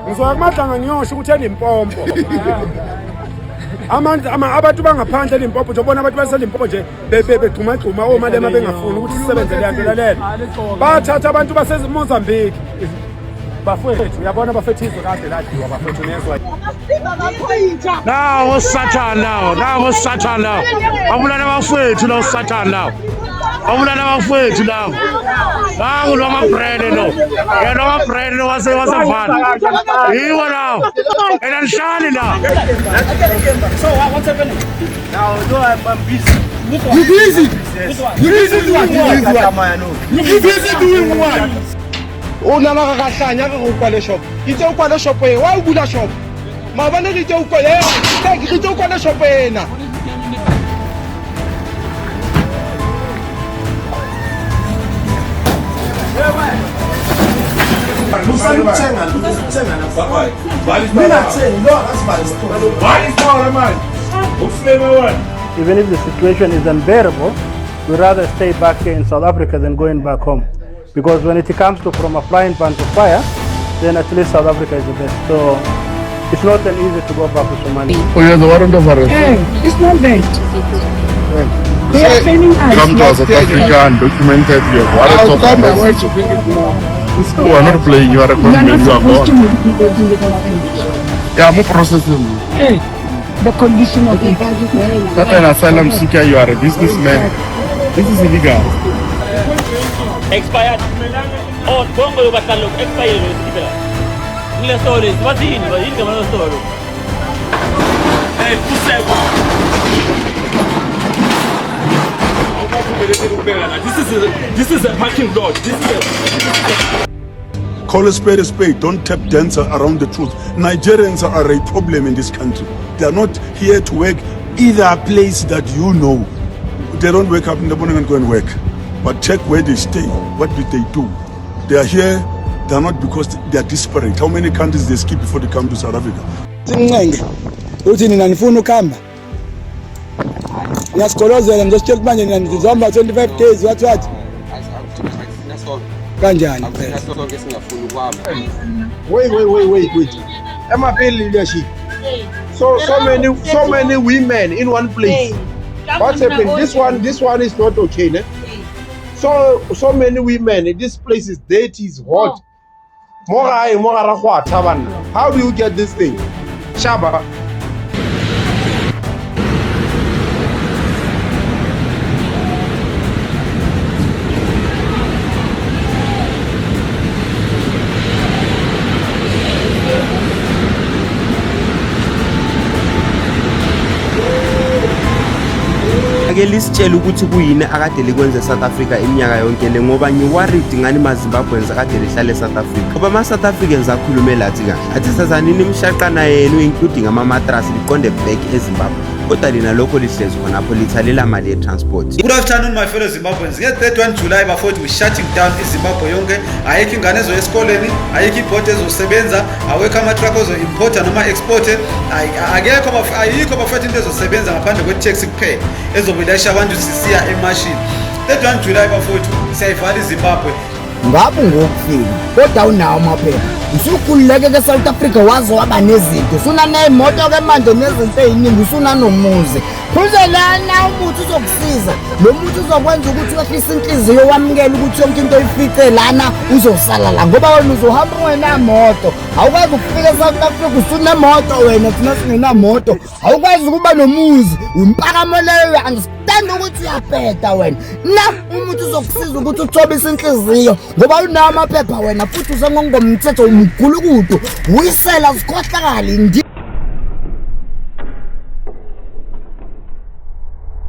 Ngizoya kuMadlanga ngiyosho ukuthi eLimpopo. Abantu bangaphandle eLimpopo nje bona abantu baseLimpopo nje begcuma omalema bengafuni ukuthi sisebenze le nto lalela. Bathatha abantu baseMozambique. Bafethu uyabona bafethu izwe kade ladiwa bafethu nezwe. Nawo Satan lawo. Abulala bafethu lawo Satan lawo. Abulala bafethu lawo. Hawu lo mabrede lo. Yena mabrede lo wasevana. Yiwo lawo. Enanhlali la. So what's happening? Now, no, I'm busy. You busy? You busy doing what? Una makakahlanya ka go kwale shop. Itse o kwale shop e, wa o bula shop. Mabane ke itse o kwale, ke itse o kwale shop ena. Even if the situation is unbearable, we'd rather stay back here in South Africa than going back home. Because when it comes to from a frying pan to fire, then at least South Africa is the best. So it's not that easy to go back to Somalia. Oh, you're the warrant of arrest. It's not that. They are claiming us. Come to South Africa and documented your warrant of arrest. You are not playing, you are a convict. You are gone. Yeah, I'm processing. The condition of it. Not an asylum seeker, you are a businessman. This is illegal. Expired. Oh, bongo bakalo expired hospital. Ile story, what's in? But in the story. Hey, this is a parking lot. Call a spade. Don't tap dance around the truth. Nigerians are a problem in this country. They are not here to work either a place that you know. They don't wake up in the morning and go and work. But check where they stay. What did they do? They are here. They are not because they are desperate. How many countries they skip before they come to South Africa? Uthi nina nifuna ukuhamba. Ngiyasikolozela ngizositshela manje nina nizomba 25 days what? Kanjani phela? Wait. MFL leadership. So many women in one place. What's happened? This one is not okay, ne? So many women. This place is dirty, it's hot. How do you get this thing? Shaba. Ake lisitshela ukuthi kuyini akade likwenza South Africa iminyaka yonke le ngoba ngiworried ngani maZimbabweans akade lihlale South Africa. Ngoba ama South Africans akhulume lathi kahle. Athi sazanini imshaqana yenu including ama mattress liqonde back eZimbabwe. Kodwa lina lokho lihlezi khonapho lithalela mali ye transport. Good afternoon my fellow Zimbabweans. Get 31 July before we shutting down iZimbabwe yonke. Ayikho ingane ezo esikoleni, ayikho ibhodi ezosebenza, awekho ama truck ezo-importer noma exporter. Ayikho bafethu into ezosebenza ngaphandle kwe-taxi kuphela. Ezobilayisha abantu sisiya emashini. 31 July bafethu siyayivala iZimbabwe. Ngabe ngokufika kodwa unawo amaphepha usukhululeke ke South Africa waze waba nezinto usuna nemoto ke manje nezinto eziningi usuna nomuzi kuze lana umuntu uzokusiza lo muntu uzokwenza ukuthi wehlise inhliziyo wamukela ukuthi yonke into ifice lana uzosala la ngoba wena uzohamba wena moto awukwazi ukufika eSouth Africa usuna moto wena thina singena moto awukwazi ukuba nomuzi umpakameleyo understand ukuthi uyaphetha wena na umuntu uzokusiza ukuthi uthobise inhliziyo ngoba unawo amaphepha wena futhi usengongomthetho umgulukudu uyisela sikhohlakala ndi.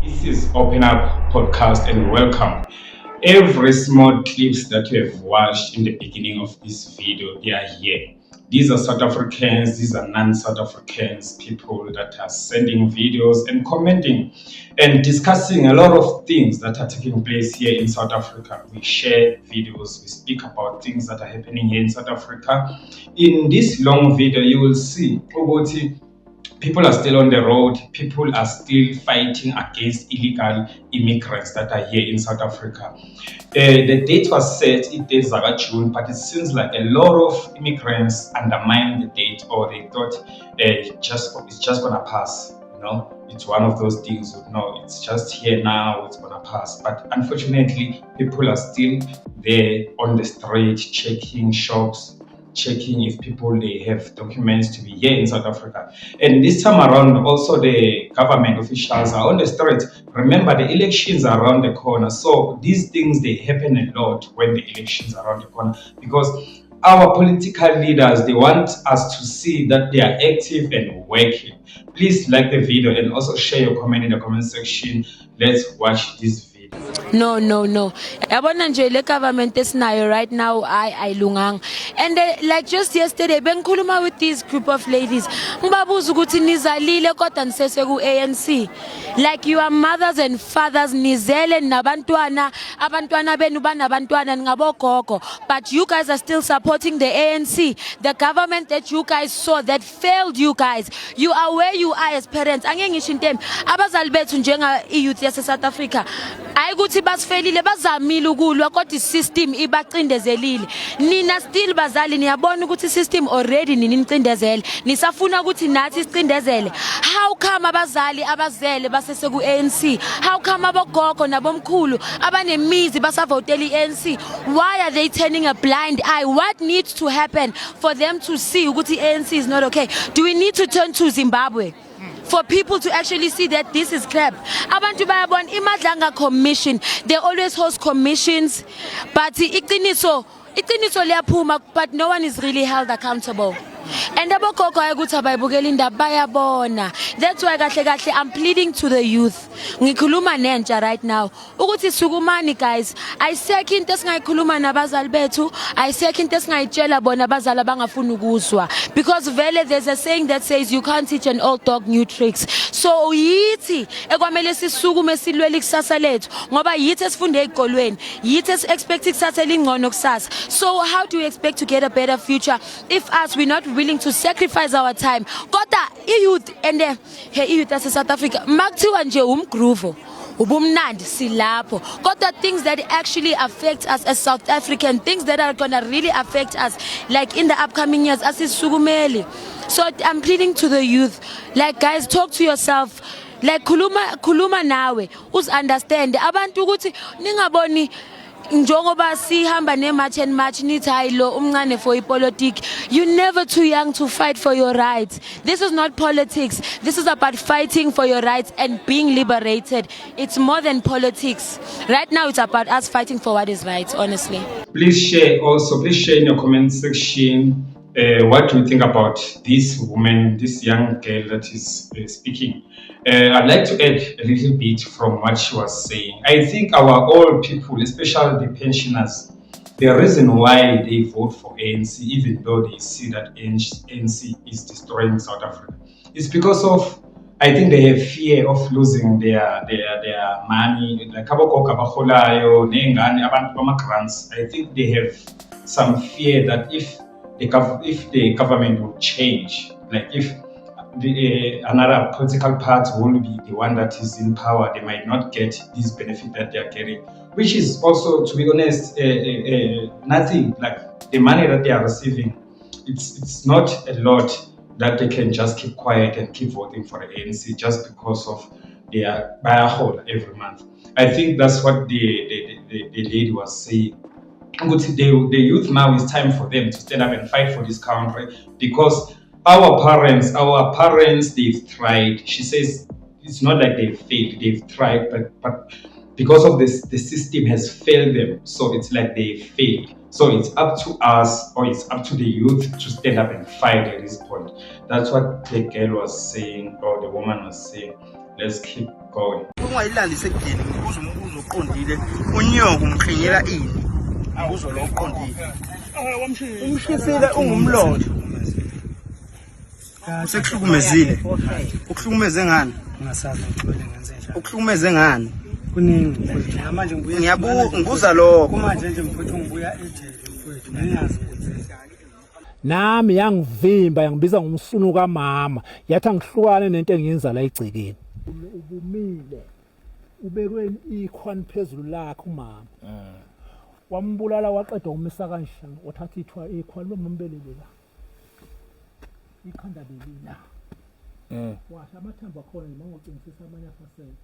This is Open Up Podcast and welcome. Every small clips that you have watched in the beginning of this video, they are here. These are South Africans, these are non-South Africans, people that are sending videos and commenting and discussing a lot of things that are taking place here in South Africa. We share videos, we speak about things that are happening here in South Africa. In this long video, you will see People are still on the road. People are still fighting against illegal immigrants that are here in South Africa. The date was set, it is June, but it seems like a lot of immigrants undermined the date, or they thought it's just gonna pass. You know, it's one of those things. No, it's just here now. It's gonna pass. But unfortunately, people are still there on the street, checking shops, checking if people they have documents to be here in South Africa. And this time around, also the government officials are on the street. Remember, the elections are around the corner. So these things, they happen a lot when the elections are around the corner, because our political leaders, they want us to see that they are active and working. Please like the video and also share your comment in the comment section. Let's watch this video. No. Yabona nje le government esinayo right now ayilunganga. And like just yesterday bengikhuluma with this group of ladies. Ngibabuza ukuthi nizalile kodwa nisese ku ANC. Like you are mothers and fathers, nizele nabantwana, abantwana benu banabantwana ngabogogo. But you guys are still supporting the ANC, the government that you guys saw that failed you guys. You are where you are as parents. Angeke ngisho into abazali bethu njenga youth yase South Africa. Ayikuthi basifelile bazamile ukulwa kodwa isystem ibacindezelile. Nina still bazali niyabona ukuthi system already nini nicindezele. Nisafuna ukuthi nathi sicindezele. How come abazali abazele basese ku ANC? How come abogogo nabomkhulu abanemizi basavotela iANC? Why are they turning a blind eye? What needs to happen for them to see ukuthi ANC is not okay? Do we need to turn to Zimbabwe for people to actually see that this is crap? Abantu bayabona imadlanga commission, they always host commissions, but iqiniso liyaphuma, but no one is really held accountable. And abogogo ayekuthi abayibukela indaba bayabona. That's why kahle I'm pleading to the youth. Ngikhuluma nentsha right now ukuthi sukumani guys. Ayisekho into esingayikhuluma nabazali bethu, ayisekho into esingayitshela bona abazali abangafuni ukuzwa, because vele there's a saying that says you can't teach an old dog new tricks. So yithi ekwamele sisukume silwela ikusasa lethu ngoba yithi esifunde ezikolweni, yithi expect ikusasa elingcono kusasa. So how do we expect to get a better future if us we're not willing to sacrifice our time? Kodwa youth and youth as South Africa makuthiwa nje umgroove ubumnandi silapho, kodwa things that actually affect us as South African, things that are gonna really affect us like in the upcoming years asisukumeli. So I'm pleading to the youth, like guys, talk to yourself, like khuluma nawe understand abantu ukuthi ningaboni njengoba sihamba nemarch and march nithi hayilo umncane for ipolitics. You're never too young to fight for your rights. This is not politics. This is about fighting for your rights and being liberated. It's more than politics. Right now it's about us fighting for what is right, honestly. Please share in your comment section what do you think about this woman, this young girl that is speaking. I'd like to add a little bit from what she was saying. I think our old people, especially the pensioners, the reason why they vote for ANC, even though they see that ANC is destroying South Africa, is because of, I think they have fear of losing their money. Like grants. I think they have some fear that if the government will change, like if another political party will be the one that is in power, they might not get this benefit that they are getting, which is also, to be honest, nothing. Like the money that they are receiving, it's not a lot that they can just keep quiet and keep voting for the ANC just because of their buy a hole every month. I think that's what the lady was saying. The youth now, is time for them to stand up and fight for this country, because our parents, they've tried. She says it's not like they've failed, they've tried, but because of this, the system has failed them. So it's like they failed. So it's up to us, or it's up to the youth to stand up and fight at this point. That's what the girl was saying, or the woman was saying. Let's keep going. Sekuhlukumezile. Ukuhlukumeze ngani? Ukuhlukumeze ngani? Kuningi. Manje ngibuza lokho. Manje nje mfowethu ngibuya ejele mfowethu. Ngiyazi. nami yangivimba yangibiza ngomsunu kamama yathi angihlukane nento engiyenza la egcekeni ubumile ubekwe ikhwani phezulu lakhe umama wambulala waqeda umisa kanjani wathatha ithwa ikhwani lombelele la ikhanda belila washa amathambo akhona mangoqinisisa amanye afasela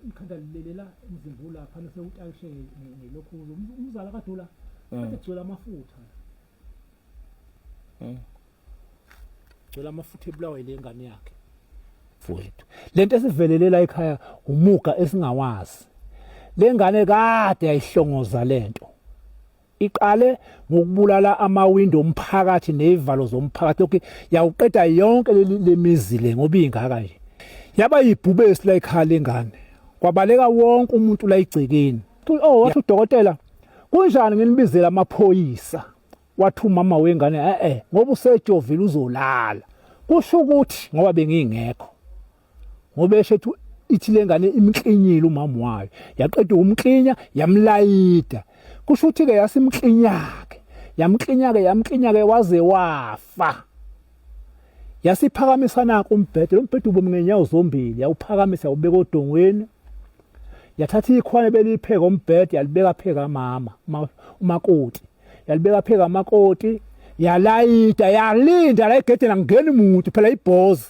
ikhanda lilelela umzimba lapha bese utayishe nelokhu umzala kadula bese gcwele amafutha gcwele amafutha ebulawa ile ngane yakhe mfowethu lento esivelelela ekhaya umuga esingawazi lengane kade yayihlongoza lento iqale ngokubulala amawindo omphakathi nezivalo zomphakathi lokho yawuqeda yonke lemizi le ngoba ingaka nje yaba yibhubesi la ekhaya lengane kwabaleka wonke umuntu la igcekeni wathi udokotela kunjani nginibizela amaphoyisa wathi umama wengane ngoba usejovile uzolala kusho ukuthi ngoba bengingekho ngoba eshethu ithi lengane imklinyile umama wayo yaqeda umklinya yamlayida kusho ukuthi ke yasimklinyake yamklinyake waze wafa yasiphakamisa nako umbhede lo mbhede ubomngenyawo zombili yawuphakamisa ubeka odongweni yathatha ikhwane belipheka umbhede yalibeka pheka mama umakoti yalibeka pheka amakoti yalayida yalinda la egedeni angena umuntu phela ibhozi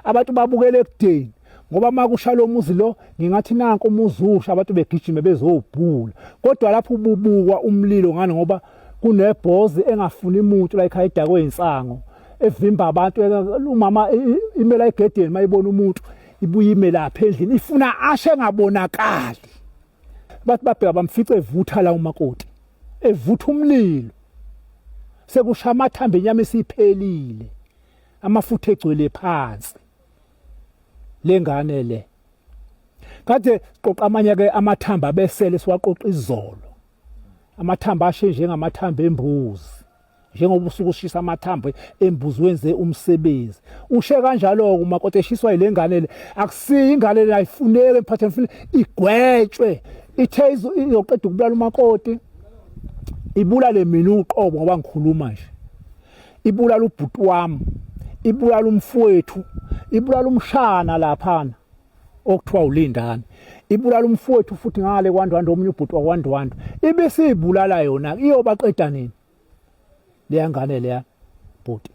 abantu babukele ekudeni ngoba makushalo umuzi lo ngingathi nanku umuzi usha abantu begijime bezobhula kodwa lapho ububukwa umlilo ngani ngoba kunebhozi engafuni umuntu la ekhaya idakwe insango evimba abantu umama imela egedeni mayibona umuntu ibuye ime lapha endlini ifuna ashe ngabonakali bathi babheka bamfice evutha la umakoti evutha umlilo sekusha amathambo enyama esiphelile amafutha egcwele phansi lengane le kade siqoqa amanye ke amathamba abesele siwaqoqa izolo amathamba ashe njengamathambo embuzi njengoba usuku ushisa amathambo embuzi wenze umsebenzi ushe kanjalo umakoti eshiswa ilengane le akusiyi ingane le ayifuneke emphatheni igwetshwe ithe izoqeda ukubulala umakoti ibulale mina uqobo ngoba ngikhuluma nje ibulala ubhuti wami ibulala umfowethu ibulala umshana laphana okuthiwa ulindana ibulala umfowethu futhi ngale kwaNdwandwe omunye ubhuti wakwaNdwandwe ibese ibulala yona iyobaqeda nini leyangane leya bhuti.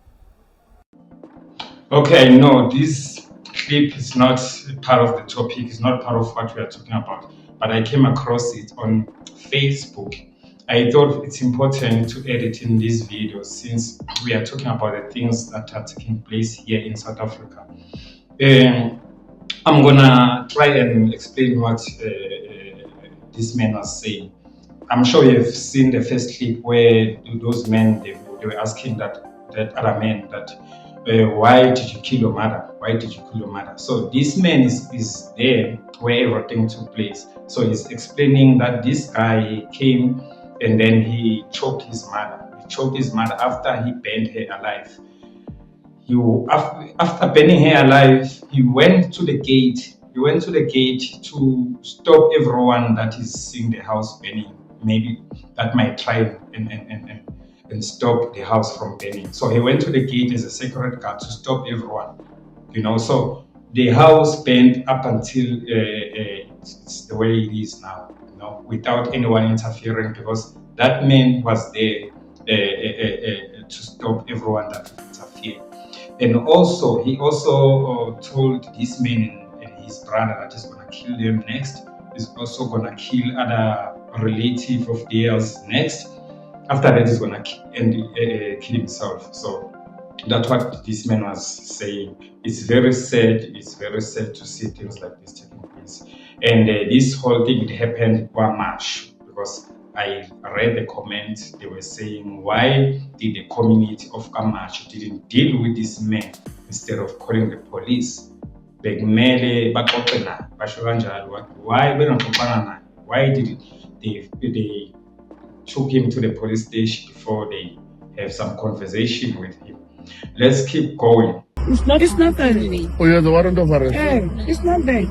Okay, no, this clip is not part of the topic, it's not part of what we are talking about, but I came across it on Facebook. I thought it's important to edit in this video since we are talking about the things that are taking place here in South Africa. I'm gonna try and explain what this man was saying. I'm sure you've seen the first clip where those men they were asking that other man that why did you kill your mother? Why did you kill your mother? So this man is there where everything took place. So he's explaining that this guy came and then he choked his mother. He choked his mother after he burned her alive. After burning her alive, he went to the gate. He went to the gate to stop everyone that is seeing the house burning. Maybe that might try and stop the house from burning. So he went to the gate as a security guard to stop everyone. You know, so the house burned up until it's the way it is now. You know, without anyone interfering, because that man was there to stop everyone that would interfere. And also, he also told this man and his brother that he's gonna kill them next. He's also gonna kill other relative of theirs next. After that, he's gonna kill himself. So that's what this man was saying. It's very sad. It's very sad to see things like this taking place. And this whole thing, it happened one March, because I read the comments. They were saying, why did the community of Kamach didn't deal with this man instead of calling the police? Why did they took him to the police station before they have some conversation with him? Let's keep going. It's not that. Oh, you have the warrant of arrest? It's not that.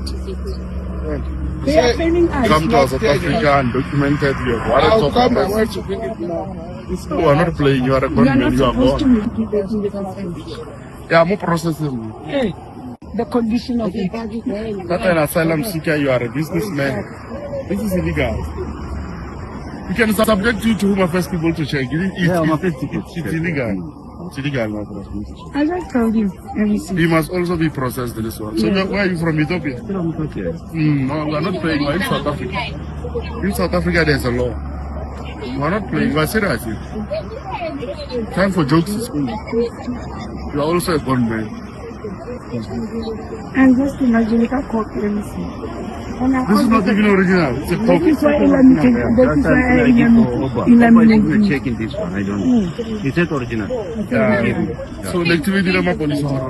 They are planning us. Come to South Africa and documented your warrant of arrest. I'll come, I want to bring it now. You are not playing. You are a You are gunman. not You are supposed to gone. make it in the country. Yeah, more processing. Hey, the condition of it. Not an asylum seeker. You are a businessman. This is illegal. We can subject you to Home Affairs people to check. It's illegal. It's illegal, my brother. I just told you everything. You must also be processed in this one. So where are you from? Ethiopia? From Ethiopia. No, we are not playing. We are in South Africa. In South Africa, there's a law. We are not playing. We are serious. Time for jokes is cool. You are also a gunman. And just imagine it, I caught everything. This is not even original. It's a That copy. is why I'm checking this one. I don't know. Is it original? So the activity of my police are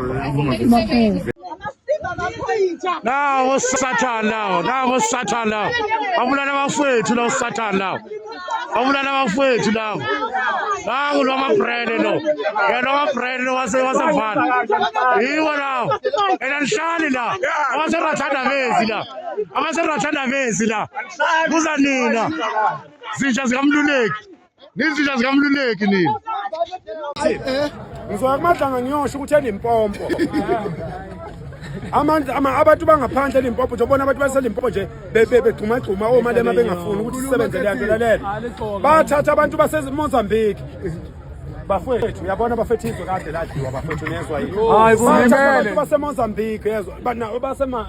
Now Satan now Satan now. Abulala bafethu lo Satan now. Abulala bafethu now. Nangu lo mabrand no. Yena mabrand no wasevala. Yiwo now. Enanhlani la. Abaserathanda bezi la. Abaserathanda bezi la. Kuza nina. Sisha sikamluleki. Nizisha sikamluleki nini. Ngizokumadlanga ngiyosho ukuthi elimpopo. Abantu bangaphandle elimpopo nje bona abantu baselimpopo nje begcuma oma lema bengafuni ukuthi sisebenze le nto lalela. Bathatha abantu baseMozambique. Bafethu uyabona bafethu izwe kade ladliwa bafethu nezwa yini. Hayi abantu baseMozambique yezwa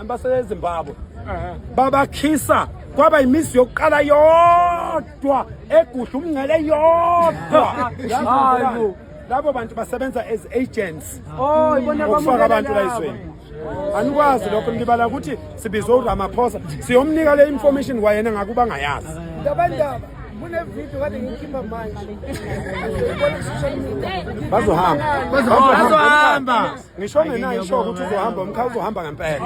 baseZimbabwe. Babakhisa kwaba imisi yokuqala yodwa egusha umngcele yodwa. Hayi labo bantu basebenza as agents. Ibona bafaka abantu la izweni. Anikwazi lokho ngibala ukuthi sibizwe uRamaphosa siyomnika le information wayena ngakuba ngayazi. Ndabandaba kune video kade ngikhipha manje. Bazohamba. Ngisho ngena isho ukuthi uzohamba umkhaya uzohamba ngempela.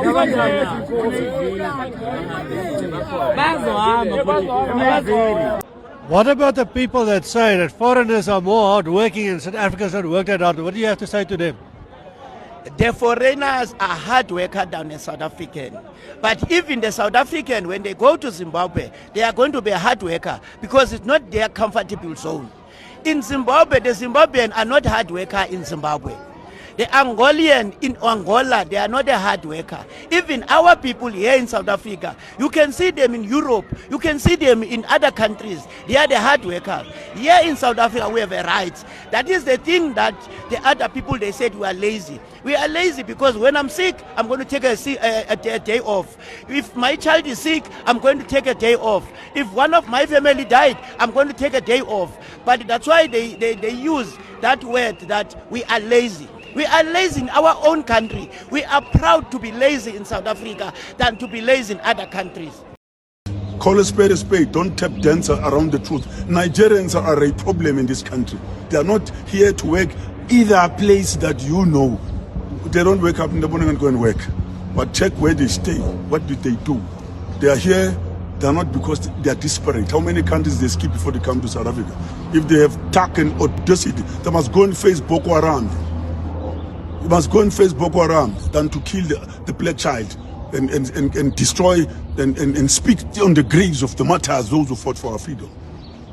Bazohamba. What about the people that say that foreigners are more hardworking and South Africans don't work that hard? What do you have to say to them? The foreigners are hard workers than the South African. But even the South African, when they go to Zimbabwe, they are going to be a hard worker because it's not their comfortable zone. In Zimbabwe, the Zimbabweans are not hard worker in Zimbabwe. The Angolian in Angola, they are not a hard worker. Even our people here in South Africa, you can see them in Europe, you can see them in other countries. They are the hard workers. Here in South Africa, we have a right. That is the thing that the other people, they said we are lazy. We are lazy because when I'm sick, I'm going to take a day off. If my child is sick, I'm going to take a day off. If one of my family died, I'm going to take a day off. But that's why they use that word that we are lazy. We are lazy in our own country. We are proud to be lazy in South Africa than to be lazy in other countries. Call a spade a spade. Don't tap dancer around the truth. Nigerians are a problem in this country. They are not here to work either place that you know. They don't wake up in the morning and go and work. But check where they stay. What did they do? They are here. They are not because they are desperate. How many countries they skip before they come to South Africa? If they have tact and audacity, they must go and face Boko Haram. You must go and face Boko Haram than to kill the black child and destroy and speak on the graves of the martyrs, those who fought for our freedom.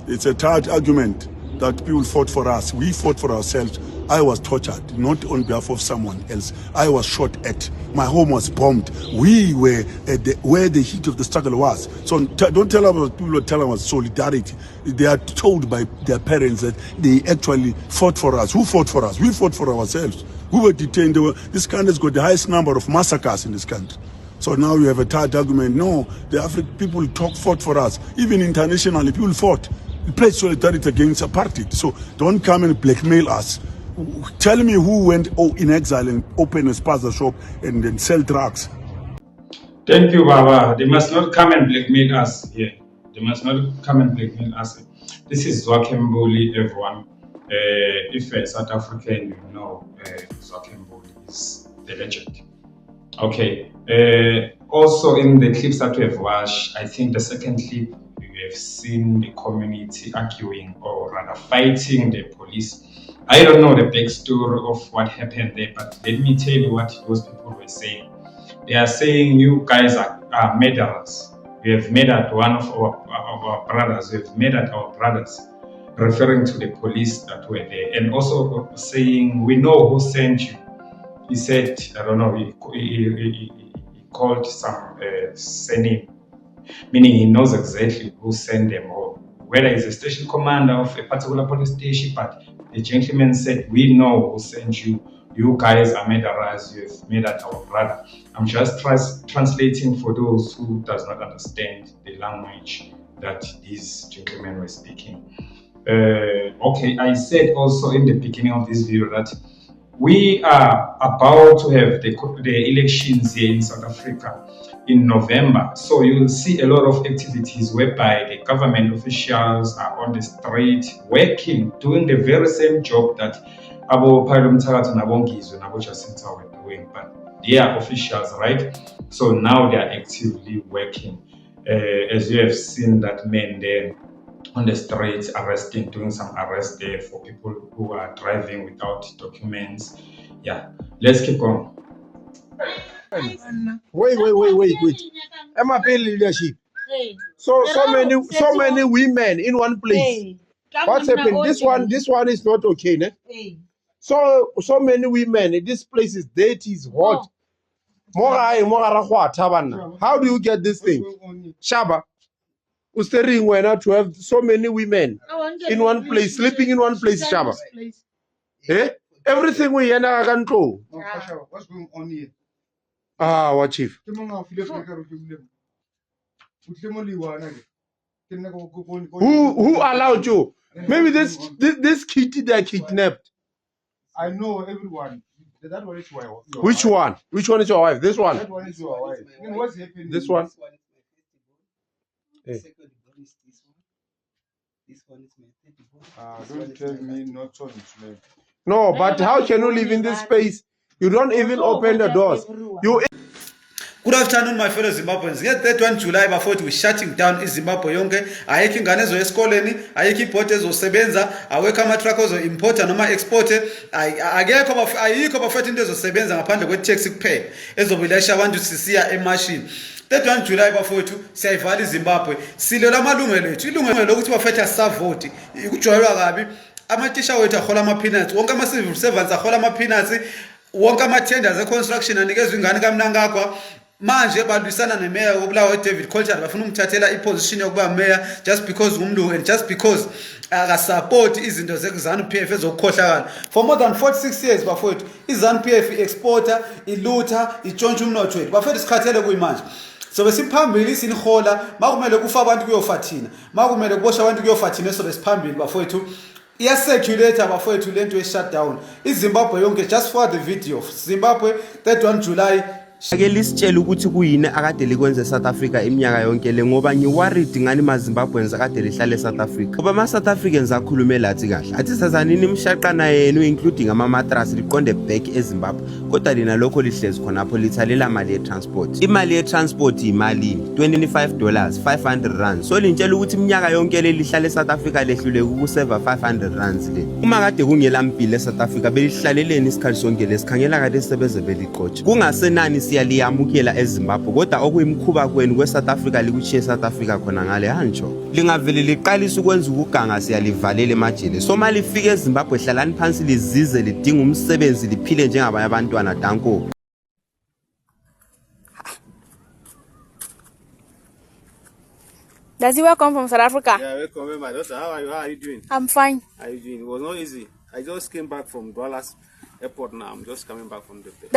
It's a tired argument that people fought for us. We fought for ourselves. I was tortured, not on behalf of someone else. I was shot at. My home was bombed. We were at where the heat of the struggle was. So don't tell us, people tell us solidarity. They are told by their parents that they actually fought for us. Who fought for us? We fought for ourselves. We were detained. This country has got the highest number of massacres in this country. So now you have a tired argument. No, the African people fought for us. Even internationally, people fought. Pledge solidarity against apartheid. So don't come and blackmail us. Tell me who went in exile and open a spaza shop and then sell drugs. Thank you, Baba. They must not come and blackmail us here. They must not come and blackmail us. This is Zwakembuli, everyone. If a South African, you know, Zwakembuli is the legend. Okay. Also, in the clips that we have watched, I think the second clip, we have seen the community arguing or rather fighting the police. I don't know the backstory of what happened there, but let me tell you what those people were saying. They are saying you guys are murderers. You have murdered one of our brothers. You have murdered our brothers. referring to the police that were there, and also saying, we know who sent you. He said, I don't know, he called some sending, meaning he knows exactly who sent them, or whether he's a station commander of a particular police station, but the gentleman said, we know who sent you. You guys are murderers, you have murdered our brother. I'm just translating for those who does not understand the language that these gentlemen were speaking. Okay, I said also in the beginning of this video that we are about to have the elections here in South Africa in November. So you will see a lot of activities whereby the government officials are on the street working, doing the very same job that Abo Phalo Mthakathi Nabongizwe Nabo Jacinta were doing, but they are officials, right? So now they are actively working. As you have seen that man there on the streets arresting, doing some arrests there for people who are driving without documents. Yeah, let's keep on. Wait. MFA leadership. So many women in one place. What's happened? This one is not okay, ne? So many women. This place is dirty, is hot. How do you get this thing? Shaba. Ustering were not to have so many women in one place, sleeping in one place, Shaba. Eh? Everything we hear now can go. What's going on here? Ah, what chief? Who allowed you? Maybe this kitty they kidnapped. I know everyone. That one is your wife. Which one? Which one is your wife? This one? That one is your wife. What's happening? This one? Hey. Don't tell me not on its name. No, but how can you live in this space? You don't even open the doors. You. Good afternoon, my fellow Zimbabweans. Get that 1 July before we're shutting down in Zimbabwe yonke. Ayikho ingane ezoyesikoleni, ayikho ibhodi ezosebenza, awekho ama-truck ozo-importa noma exporte. Ayikho bafethu into ezosebenza ngaphandle kwe-taxi kuphela ezobilayisha abantu sisiya emashini. That 1 July bafowethu siyayivala iZimbabwe. Silela amalungelo ethu. Ilungelo lokuthi bafethu asavoti. Ukujwayelwa kabi. Amatisha wethu ahola ama-peanuts. Wonke ama-civil servants ahola ama-peanuts. Wonke ama-tenders e-construction anikezwe ingane kaMnangagwa. Manje balwisana nemeya wobulawa David Coltart bafuna umthathela iposition yokuba mayor just because ngumlungu and just because akasupport izinto zeZANU-PF ezokukhohlakala. For more than 46 years bafowethu iZANU-PF exporter, ilutha, itshontsha umnotho wethu. Bafethu sikhathele kuyimanje. So besiphambili sinihola makumele kufa abantu kuyofa thina. Makumele kubosha abantu kuyofa thina so besiphambili bafowethu. Iya-circulate bafowethu lento ye-shutdown. iZimbabwe yonke just for the video. Zimbabwe 31 July. Ake lisitshela ukuthi kuyini akade likwenze South Africa iminyaka yonke le ngoba ngiworried ngani maZimbabweans akade lihlale eSouth Africa. Ngoba ama-South Africans akhulume lathi kahle. Athi sazanini imshaqana yenu including ama-mattress liqonde back eZimbabwe. Kodwa lina lokho lihlezi khonapho lithalela mali ye-transport. Imali ye-transport imalini? $25, 500 rand. So lintshela ukuthi iminyaka yonke le lihlale eSouth Africa lehlule ukuseva 500 rands le. Uma kade kungela mpilo eSouth Africa belihlaleleni isikhathi sonke lesikhangela kade sebeze beliqotsha. Kungasenani siyaliyamukela eZimbabwe kodwa okuyimkhuba kwenu kweSouth Africa likuchiye South Africa khona ngale hancho lingavele liqalisa ukwenza ukuganga siyalivalela emajele so mali ifike eZimbabwe hlalani phansi lizize lidinga umsebenzi liphile njengabanye abantwana danko. Does he welcome from South Africa? Yeah, welcome, my daughter. How are you doing? I'm fine. How are you doing? It was not easy. I just came back from Dallas Airport now. I'm just coming back from the place.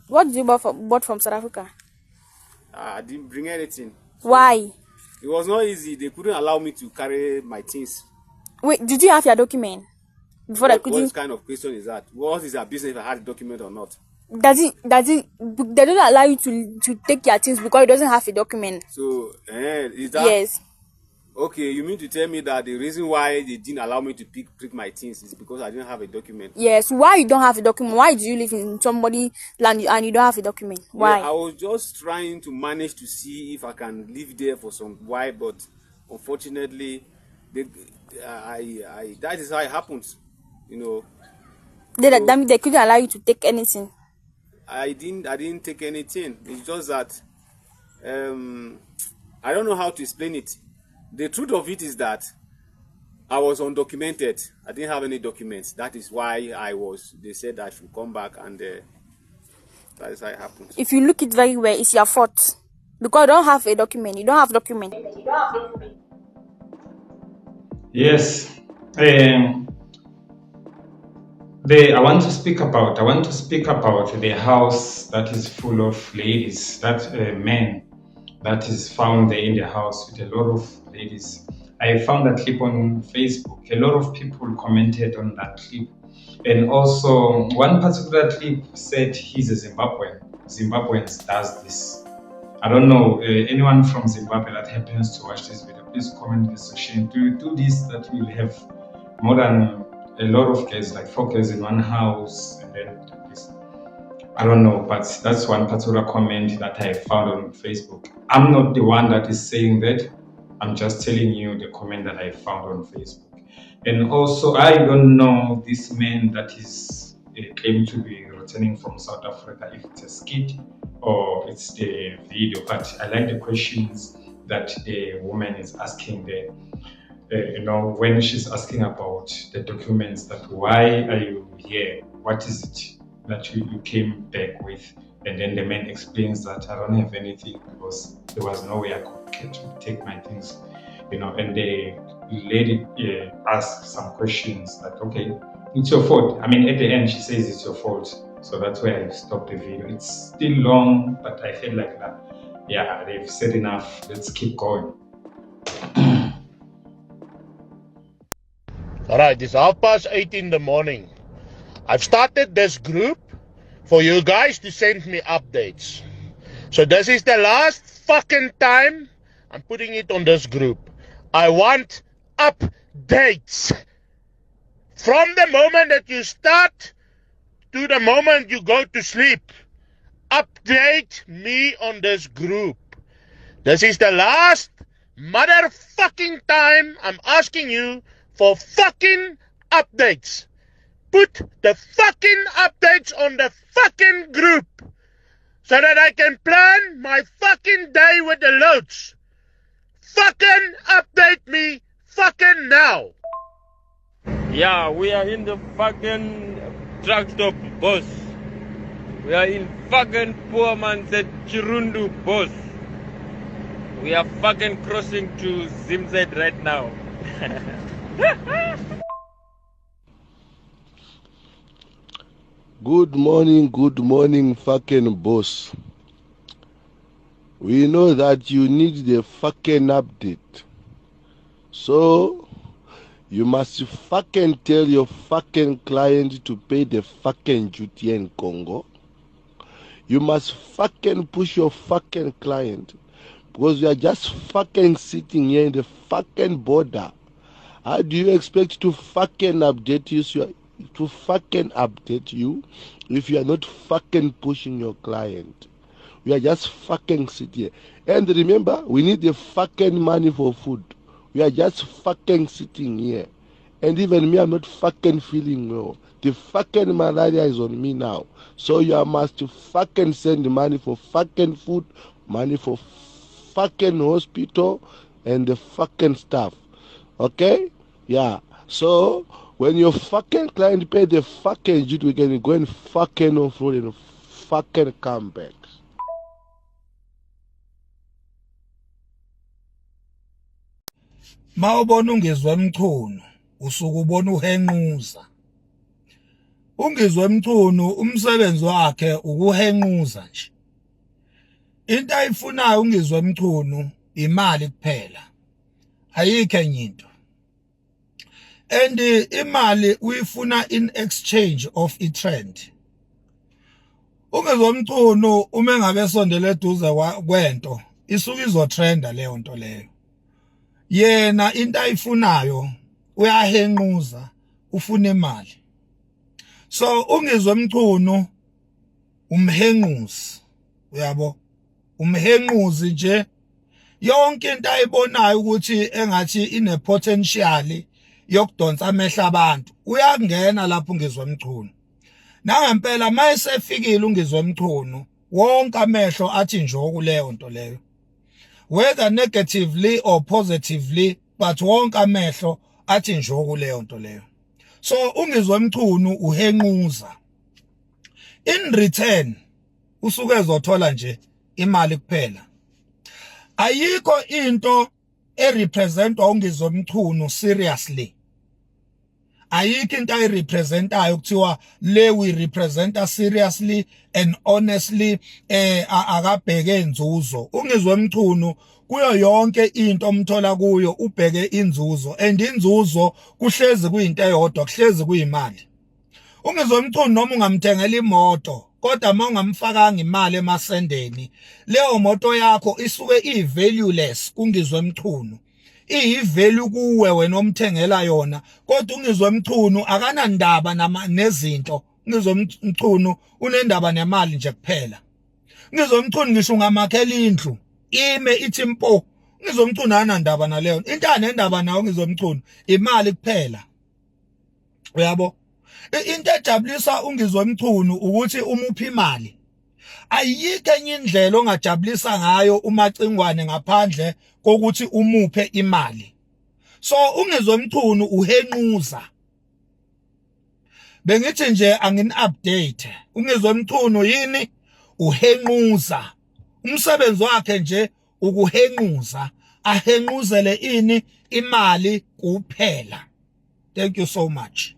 What did you bought from South Africa? I didn't bring anything. Why? It was not easy. They couldn't allow me to carry my things. Wait, did you have your document? What kind of question is that? What is your business if I had a document or not? They don't allow you to take your things because it doesn't have a document. So, is that? Yes. Okay, you mean to tell me that the reason why they didn't allow me to pick my things is because I didn't have a document? Yes. Why you don't have a document? Why do you live in somebody's land and you don't have a document? Why? Yeah, I was just trying to manage to see if I can live there for some while, but unfortunately, that is how it happens. You know. They couldn't allow you to take anything. I didn't take anything. It's just that I don't know how to explain it. The truth of it is that I was undocumented. I didn't have any documents. That is why they said I should come back, and that is how it happened. If you look it very well, it's your fault. Because you don't have a document. You don't have document. Yes. I want to speak about the house that is full of ladies, that man that is found there in the house with a lot of ladies. I found that clip on Facebook. A lot of people commented on that clip. And also one particular clip said he's a Zimbabwean. Zimbabweans does this. I don't know, anyone from Zimbabwe that happens to watch this video, please comment in the section. Do you do this, that you will have more than a lot of girls, like 4 girls in one house, and then this? I don't know, but that's one particular comment that I found on Facebook. I'm not the one that is saying that. I'm just telling you the comment that I found on Facebook. And also, I don't know this man that is claimed to be returning from South Africa, if it's a skit or it's the video. But I like the questions that the woman is asking there. When she's asking about the documents, that why are you here? What is it that you came back with? And then the man explains that I don't have anything because there was no way I could take my things, and the lady asked some questions that, okay, it's your fault. I mean, at the end, she says it's your fault. So that's where I stopped the video. It's still long, but I feel like that, yeah, they've said enough. Let's keep going. All right, it's 8:30 in the morning. I've started this group for you guys to send me updates. So this is the last fucking time I'm putting it on this group. I want updates. From the moment that you start to the moment you go to sleep. Update me on this group. This is the last motherfucking time I'm asking you for fucking updates. Put the fucking updates on the fucking group so that I can plan my fucking day with the loads. Fucking update me fucking now. Yeah, we are in the fucking truck stop, boss. We are in fucking poor man's Chirundu, boss. We are fucking crossing to Zimzed right now. Good morning, fucking boss. We know that you need the fucking update. So, you must fucking tell your fucking client to pay the fucking duty in Congo. You must fucking push your fucking client because you are just fucking sitting here in the fucking border. How do you expect to fucking update you if you are not fucking pushing your client? We are just fucking sitting here. And remember, we need the fucking money for food. We are just fucking sitting here. And even me, I'm not fucking feeling well. The fucking malaria is on me now. So you must fucking send money for fucking food, money for fucking hospital, and the fucking stuff. Okay? Yeah. So when your fucking client pay the fucking duty, we can go and fucking off-road and fucking come back. Mawubona ungezwe emchunu usuku ubona uhenquza. Ungezwe emchunu umsebenzi wakhe ukuhenquza nje. Into ayifunayo ungezwe emchunu imali kuphela. Ayikho enye into. And imali uyifuna in exchange of a trend. Ungezwe emchunu uma ngabe sondele eduze kwento isuka izotrenda leyo nto leyo. Yena into ayifunayo uyahenquza ufuna imali. So ungizwe emchunu umhenquzi, uyabo, umhenquzi nje yonke into ayibonayo ukuthi engathi ine potential yokudonsa amehla abantu uyangena lapho ungizwe emchunu. Nangempela mayesefikile ungizwe emchunu wonke amehlo athi nje kuleyo nto leyo. Whether negatively or positively, but wonke amehlo athi njoku leyo nto leyo. So ungizwe Mchunu uhenquza. In return usuke ezothola nje imali kuphela. Ayikho into erepresentwa ungizwe Mchunu seriously. Ayikho into ayirepresentayo kuthiwa le we representa seriously and honestly akabheke inzuzo. Ungizwe Mchunu kuyo yonke into omthola kuyo ubheke inzuzo, and inzuzo kuhlezi kuyinto eyodwa, kuhlezi kuyimali. Ungizwe Mchunu noma ungamthengela imoto kodwa mawungamfakanga imali emasendeni, leyo moto yakho isuke i-valueless kungizwe Mchunu. Iyi-value kuwe wena omthengela yona, kodwa ungizwe Mchunu akanandaba nezinto. Ungizwe Mchunu unendaba nemali nje kuphela. Ungizwe Mchunu ngisho ungamakhela indlu ime ithi mpo, ungizwe Mchunu anandaba naleyo. Into anendaba nayo ungizwe Mchunu imali kuphela. Uyabo? Into ejabulisa ungizwe Mchunu ukuthi umuphi imali. Ayikho enye indlela ongajabulisa ngayo uMacingwane ngaphandle kokuthi umuphe imali. So ungizwe Mchunu uhenquza. Bengithi nje angin update. Ungizwe Mchunu yini uhenquza. Umsebenzi wakhe nje ukuhenquza, ahenquzele ini imali kuphela. Thank you so much.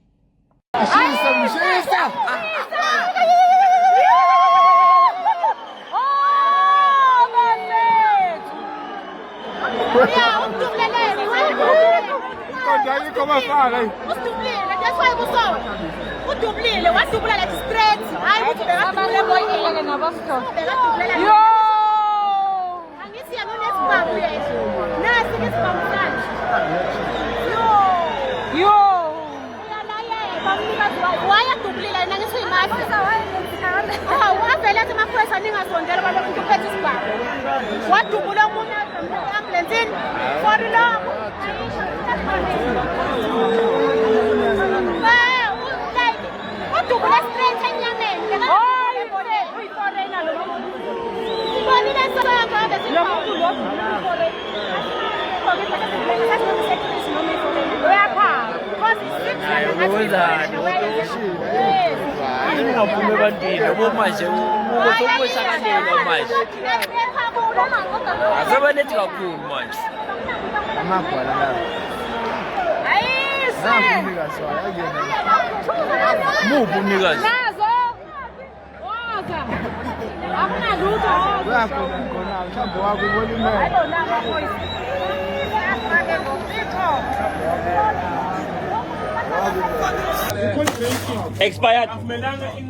Expired.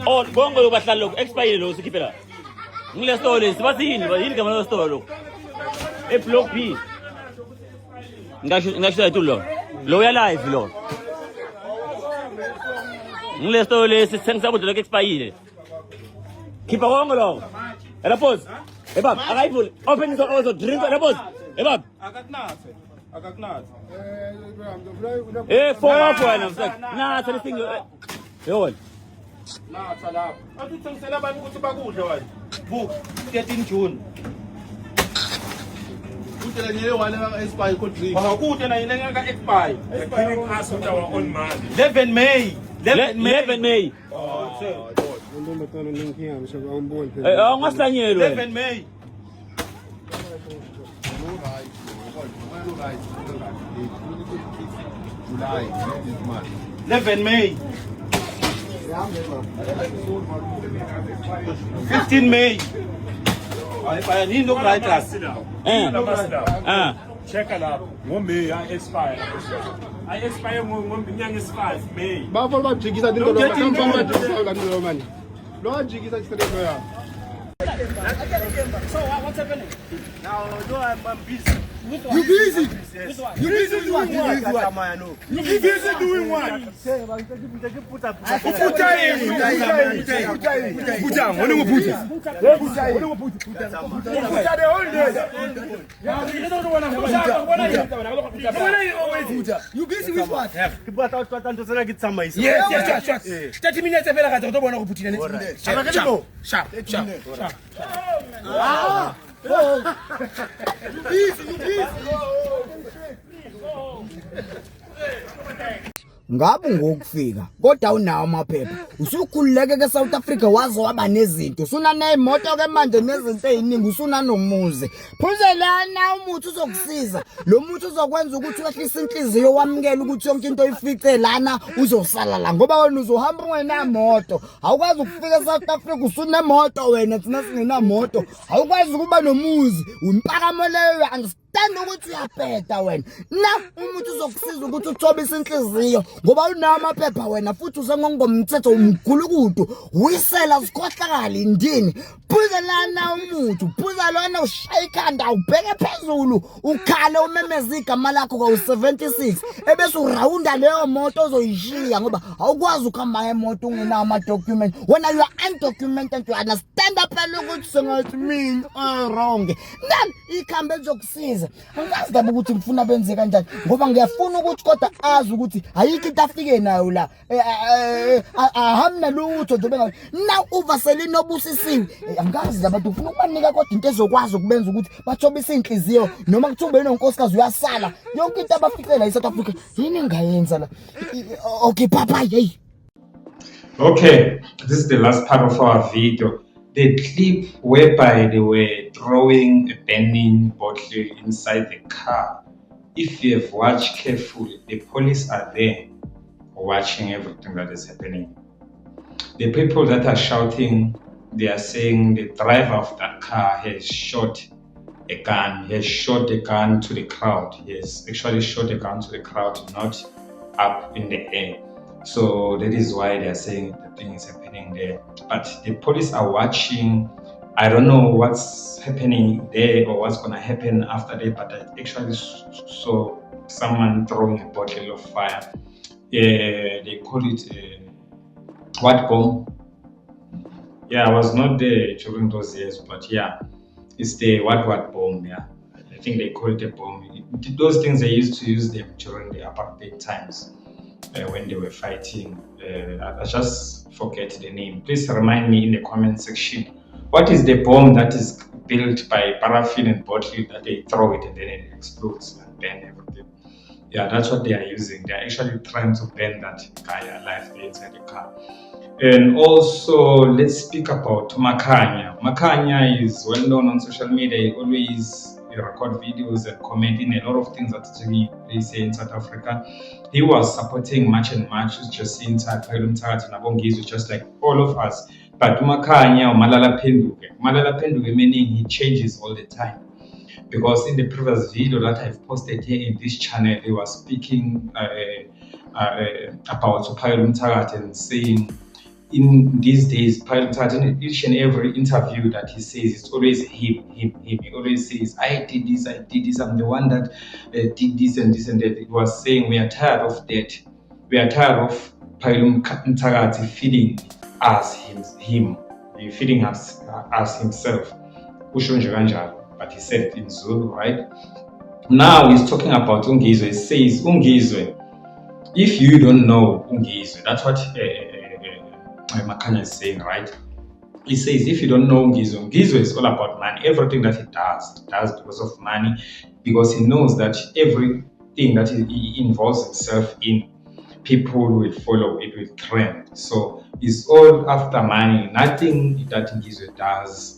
Oh, bongo bahlala lokho expired lo sikhiphela. Ngile store sibathini, yini gama lo store lo. Block B. Ngasho itu lo. Lo ya live lo. Ngile store lesi sengisabuthi lokho expired. Khipha konke lo. Ela pause. Ebab, akayivule. Open so also drink ela pause. Ebab. Akakunathe. For wena msaka. Na selesing yona. Natha lapho. Athi uthengisela abantu ukuthi bakudle wena. Book 13 June. Utela nyele wale expire ko drink. Akude na yile ngaka expire. Expire us with our own money. 11 May. 11 May. Oh, sir. Ndo mtano ninki amsha umboni. Ungahlanyelwe. 11 May. 11 May. 15 May. Ay ni ndo right us. Check lapho. Ngombe ya expire. Ay expire ngombe nyanga is5 May. Bafolo bajikisa dinto lo manje. Lo ajikisa chistrelo ya. So what's happening? Now no I'm busy. You busy? You busy doing what? You busy doing what? You busy with what? Yes. 30 minutes Sharp. Ah! You busy. ngabe ngokufika kodwa unawo amaphepha usukhululeke ke South Africa waze waba nezinto usuna nemoto ke manje nezinto eziningi usuna nomuzi phuzelana umuthi uzokusiza lo muthi uzokwenza ukuthi wehlise inhliziyo wamukela ukuthi yonke into oyifice lana uzosala la ngoba wena uzohamba ungenamoto awukwazi ukufika eSouth Africa usuna nemoto wena thina singenamoto awukwazi ukuba nomuzi umpakamo leyo understand ukuthi uyaphetha wena na umuthi uzokusiza ukuthi uthobise inhliziyo ngoba unawo amaphepha wena futhi usengongomthetho umgulukudu uyisela sikhohlakala indini phuza lana umuthi phuza lona ushaya ikhanda ubheke phezulu ukhale umemeza igama lakho kwa 76 ebese urawunda leyo moto ozoyishiya ngoba awukwazi ukuhamba emoto ungenawo ama document wena you are undocumented you understand phela ukuthi sengathi mina wrong nani ikhambe ezokusiza angazi kabe ukuthi ngifuna benze kanjani ngoba ngiyafuna ukuthi kodwa azi ukuthi ayikho into afike nayo la ahamna lutho nje benga na uvaseline obusisiwe angazi abantu ufuna ukubanika kodwa into ezokwazi ukubenza ukuthi bathobise inhliziyo noma kuthumbe nonkosikazi uyasala yonke into abafikela eSouth Africa yini ngayenza la okay papa hey. Okay, this is the last part of our video. The clip whereby they were throwing a burning bottle inside the car. If you have watched carefully, the police are there watching everything that is happening. The people that are shouting, they are saying the driver of that car has shot a gun. He has shot a gun to the crowd. He has actually shot a gun to the crowd, not up in the air. So that is why they are saying the thing is happening there. But the police are watching. I don't know what's happening there or what's going to happen after that, but I actually saw someone throwing a bottle of fire. They call it what bomb? Yeah, I was not there during those years, but yeah, it's the what bomb. Yeah, I think they call it a bomb. Those things they used to use them during the apartheid times. When they were fighting, I just forget the name. Please remind me in the comment section. What is the bomb that is built by paraffin and bottle that they throw it and then it explodes and burn everything? Yeah, that's what they are using. They are actually trying to burn that guy alive inside the car. And also, let's speak about Makhanya. Makhanya is well known on social media. He always record videos and commenting a lot of things that they say in South Africa. He was supporting March and March, Jacinta, Phayilwe Mtshakazi, Nabongizo, just like all of us. But Makhanya, Malala Penduke, meaning he changes all the time. Because in the previous video that I've posted here in this channel, he was speaking about Phayilwe Mtshakazi and saying, in these days, in each and every interview that he says, it's always him. He always says, I did this, I'm the one that did this and this and that. He was saying, we are tired of that. We are tired of Phayilwe Mtshakazi feeding us him, feeding us himself. But he said it in Zulu, right? Now he's talking about Ungizwe. He says, Ungizwe, if you don't know Ungizwe, that's what Makhanya is saying, right? He says, if you don't know Ungizwe, Ungizwe is all about money. Everything that he does because of money, because he knows that everything that he involves himself in, people will follow, it will trend. So it's all after money. Nothing that Ungizwe does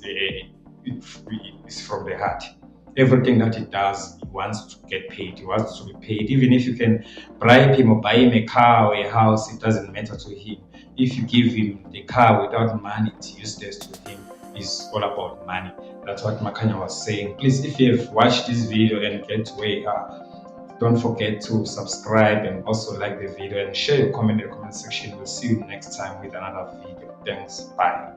is from the heart. Everything that he does, he wants to get paid. He wants to be paid. Even if you can bribe him or buy him a car or a house, it doesn't matter to him. If you give him the car without money, it's useless to him. It's all about money. That's what Makhanya was saying. Please, if you have watched this video and get to where you are, don't forget to subscribe and also like the video and share your comment in the comment section. We'll see you next time with another video. Thanks. Bye.